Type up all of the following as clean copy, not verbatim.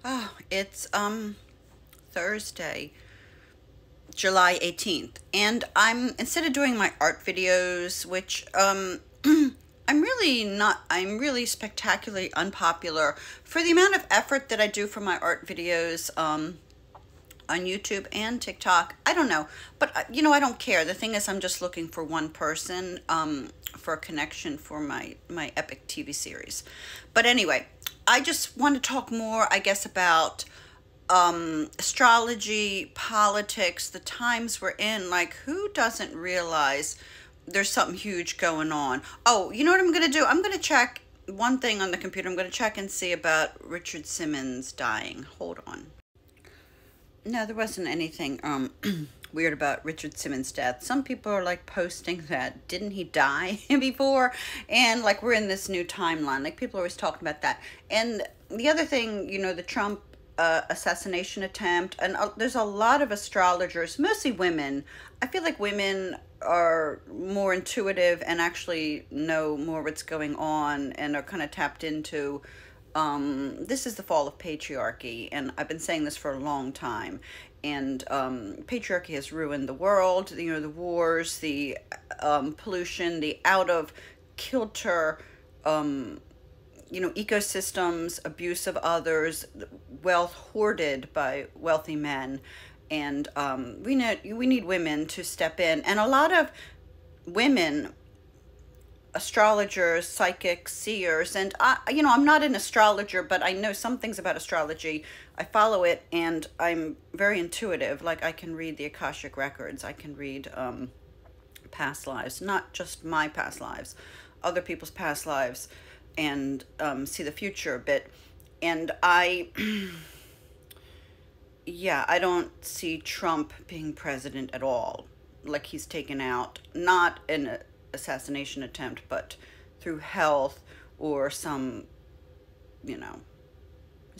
Oh, it's Thursday, July 18th, and instead of doing my art videos, which I'm really spectacularly unpopular for the amount of effort that I do for my art videos on YouTube and TikTok. I don't know, but I don't care. The thing is, I'm just looking for one person for a connection for my epic TV series. But anyway, I just want to talk more, I guess, about astrology, politics, the times we're in. Like, who doesn't realize there's something huge going on? Oh, you know what I'm going to do? I'm going to check one thing on the computer. I'm going to check and see about Richard Simmons dying. Hold on. No, there wasn't anything weird about Richard Simmons' death. Some people are like posting that didn't he die before, and like we're in this new timeline. Like people are always talking about that. And the other thing, the Trump assassination attempt, and there's a lot of astrologers, mostly women. I feel like women are more intuitive and actually know more what's going on and are kind of tapped into this is the fall of patriarchy, and I've been saying this for a long time. And patriarchy has ruined the world. The wars, the pollution, the out of kilter, ecosystems, abuse of others, wealth hoarded by wealthy men, and we need women to step in, and a lot of women astrologers, psychics, seers, and I'm not an astrologer, but I know some things about astrology. I follow it, and I'm very intuitive. Like I can read the Akashic records. I can read past lives, not just my past lives, other people's past lives, and see the future a bit. And yeah, I don't see Trump being president at all. Like he's taken out, not in a assassination attempt, but through health or some, he's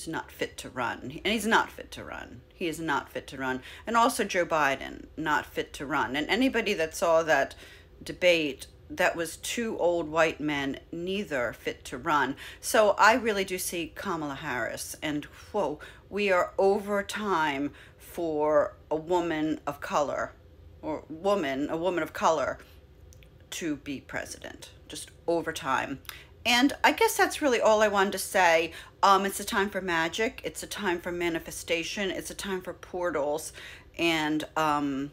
not fit to run. And he's not fit to run. He is not fit to run. And also Joe Biden, not fit to run. And anybody that saw that debate, that was two old white men, neither fit to run. So I really do see Kamala Harris, and whoa, we are over time for a woman of color, or a woman of color to be president, just over time. And I guess that's really all I wanted to say. It's a time for magic. It's a time for manifestation. It's a time for portals. And I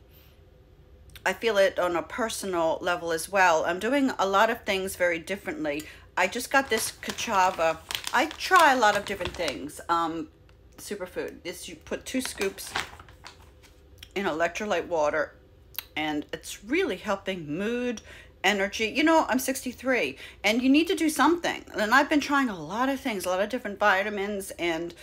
feel it on a personal level as well. I'm doing a lot of things very differently. I just got this cachava. I try a lot of different things. Superfood. This, you put 2 scoops in electrolyte water, and it's really helping mood, energy. I'm 63, and you need to do something. And I've been trying a lot of things, a lot of different vitamins, and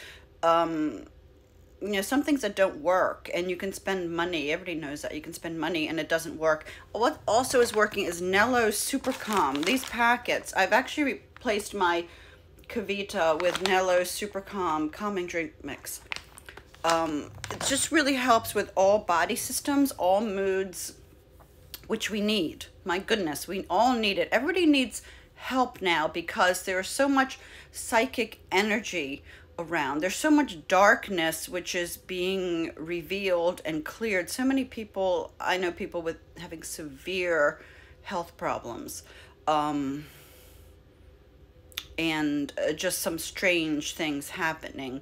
some things that don't work, and you can spend money. Everybody knows that you can spend money and it doesn't work. What also is working is Nello Super Calm. These packets, I've actually replaced my Kavita with Nello Super Calm calming drink mix. It just really helps with all body systems, all moods, which we need. My goodness, we all need it. Everybody needs help now because there's so much psychic energy around. There's so much darkness which is being revealed and cleared. So many people, I know people with having severe health problems, and just some strange things happening.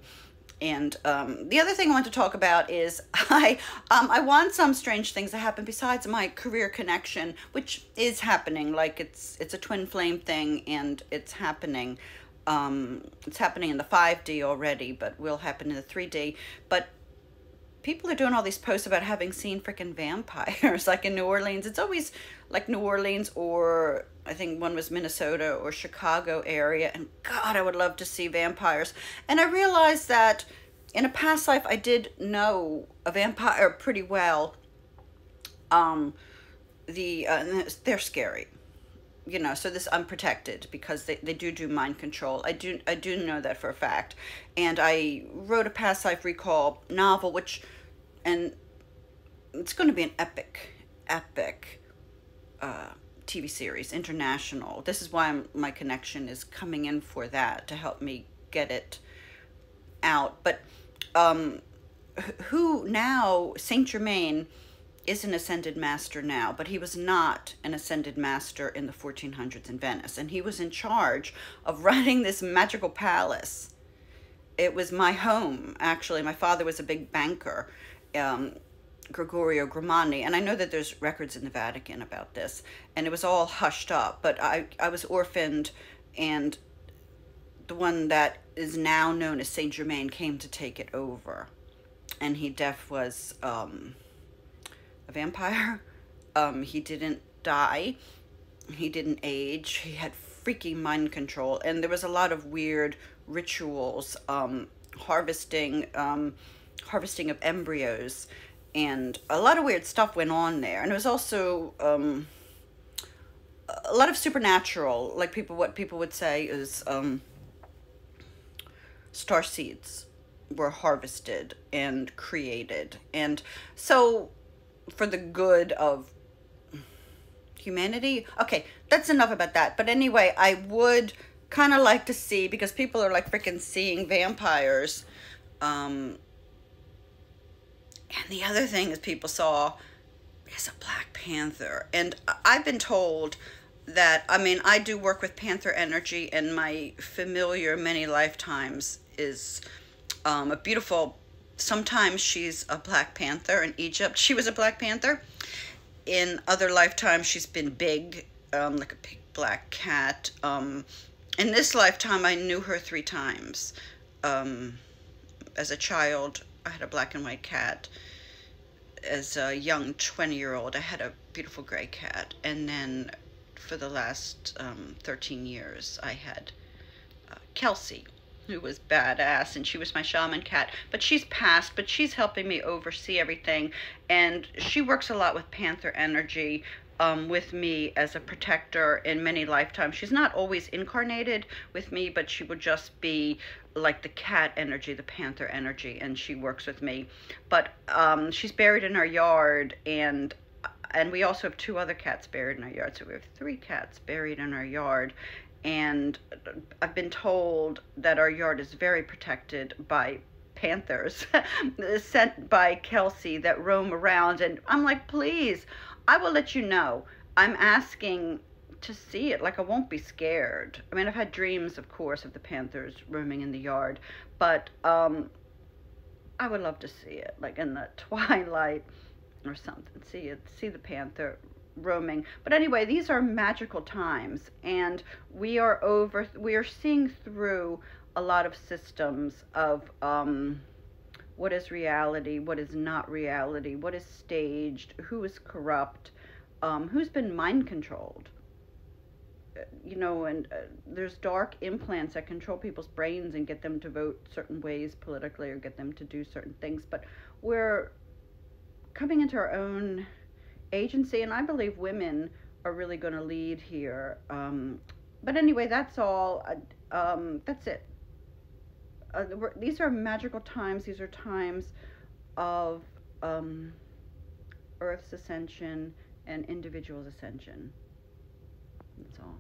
And the other thing I want to talk about is I want some strange things to happen besides my career connection, which is happening. Like it's a twin flame thing, and it's happening. It's happening in the 5D already, but will happen in the 3D. But people are doing all these posts about having seen freaking vampires, like in New Orleans. It's always like New Orleans, or I think one was Minnesota or Chicago area. And God, I would love to see vampires. And I realized that in a past life, I did know a vampire pretty well. They're scary. So this, I'm protected because they do mind control. I do know that for a fact. And I wrote a past life recall novel, and it's going to be an epic TV series, international. This is why my connection is coming in for that, to help me get it out. But who now, Saint Germain is an ascended master now, but he was not an ascended master in the 1400s in Venice. And he was in charge of running this magical palace. It was my home, actually. My father was a big banker, Gregorio Grimani, and I know that there's records in the Vatican about this, and it was all hushed up, but I was orphaned, and the one that is now known as Saint Germain came to take it over. And he was a vampire. He didn't die. He didn't age. He had freaking mind control. And there was a lot of weird rituals, harvesting of embryos. And a lot of weird stuff went on there. And it was also a lot of supernatural, like what people would say is starseeds were harvested and created. And so for the good of humanity. Okay, that's enough about that. But anyway, I would kind of like to see, because people are like freaking seeing vampires. And the other thing is people saw is a Black Panther. And I've been told that, I mean, I do work with panther energy, and my familiar many lifetimes is a beautiful, sometimes she's a Black Panther. In Egypt, she was a Black Panther. In other lifetimes, she's been big, like a big black cat. In this lifetime, I knew her 3 times. As a child, I had a black and white cat. As a young 20-year-old, I had a beautiful gray cat. And then for the last 13 years, I had Kelsey, who was badass, and she was my shaman cat. But she's passed, but she's helping me oversee everything. And she works a lot with panther energy, with me as a protector in many lifetimes. She's not always incarnated with me, but she would just be like the cat energy, the panther energy, and she works with me. But she's buried in our yard, and we also have 2 other cats buried in our yard. So we have 3 cats buried in our yard. And I've been told that our yard is very protected by panthers sent by Kelsey that roam around. And I'm like, please, I will let you know. I'm asking to see it. Like, I won't be scared. I mean, I've had dreams, of course, of the panthers roaming in the yard. But I would love to see it, like in the twilight or something. See the panther roaming. But anyway, these are magical times, and we are seeing through a lot of systems of what is reality, what is not reality, what is staged, who is corrupt, who's been mind controlled. You know, and there's dark implants that control people's brains and get them to vote certain ways politically, or get them to do certain things. But we're coming into our own agency, and I believe women are really going to lead here. But anyway, that's all. That's it. These are magical times. These are times of Earth's ascension and individual's ascension. That's all.